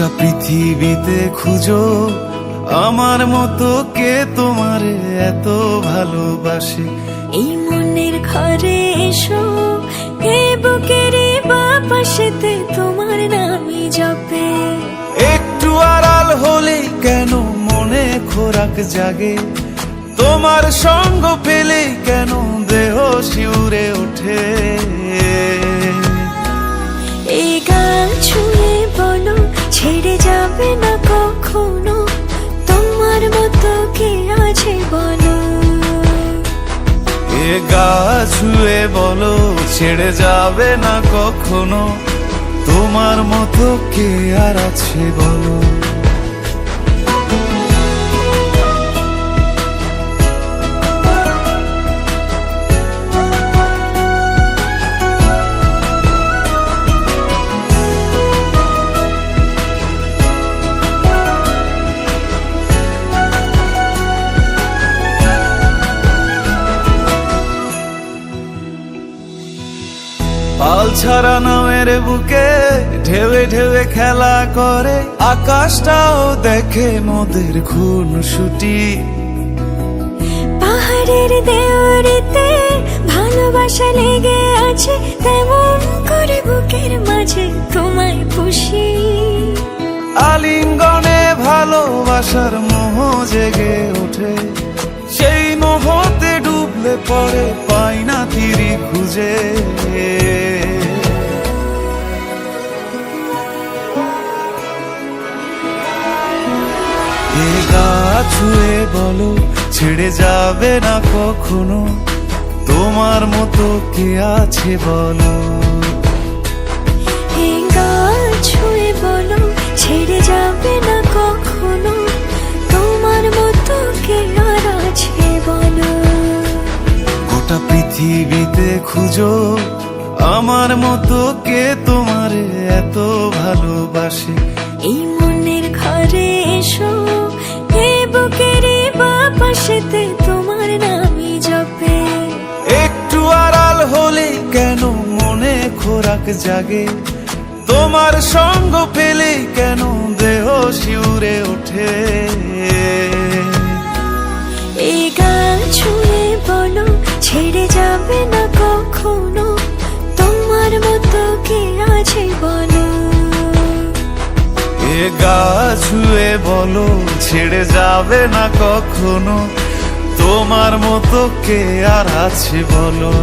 গোটা পৃথিবীতে খুঁজো আমার মতো কে তোমারে এত ভালোবাসে। এই মনের ঘরে এসো, এ বুকের বাপাশেতে তোমার নামই জপে। একটু আড়াল হলেই কেন মনে খোরাক জাগে, তোমার সঙ্গ পেলেই কেন দেহ শিউরে ওঠে। এই গান ছুঁয়ে বলো ছেড়ে যাবে না কখনো, তোমার মতো কে আছে বলো। এ গা ছুঁয়ে বলো ছেড়ে যাবে না কখনো, তোমার মতো কে আর আছে বলো। পাল ছাড়া নামের বুকে ঢেউে ঢেউে খেলা করে, আকাশটাও দেখে মোদের খুনসুটি। পাহাড়ের দেওয়ারিতে ভালোবাসা লেগে আছে, তেমন করে বুকের মাঝে তোমায় খুশি। আলিঙ্গনে ভালোবাসার মোহ জেগে ওঠে, সেই মোহতে ডুবলে পরে পাই না তীরি খুঁজে। এ গা ছুঁয়ে বলো ছেড়ে যাবে না কখনো, তোমার মতো কে আছে বলো। এই গান ছুঁয়ে বলো ছেড়ে যাবে না কখনো, তোমার মতো কে আর আছে বলো। গোটা পৃথিবীতে খুঁজো আমার মতো কে তোমারে এত ভালোবাসে। এই মনের ঘরে এসো, এ বুকের বাপাশেতে তোমার নামই জপে। একটু আড়াল হলেই কেন মনে খোরাক জাগে, তোমার সঙ্গ পেলেই কেন দেহ শিউরে ওঠে। এই গান ছুঁয়ে বলো ছেড়ে যাবে না কখনো, তোমার মতো কে আছে বলো। এ গা ছুঁয়ে বলো ছেড়ে যাবে না কখনো, তোমার মতো কে আর আছে বলো।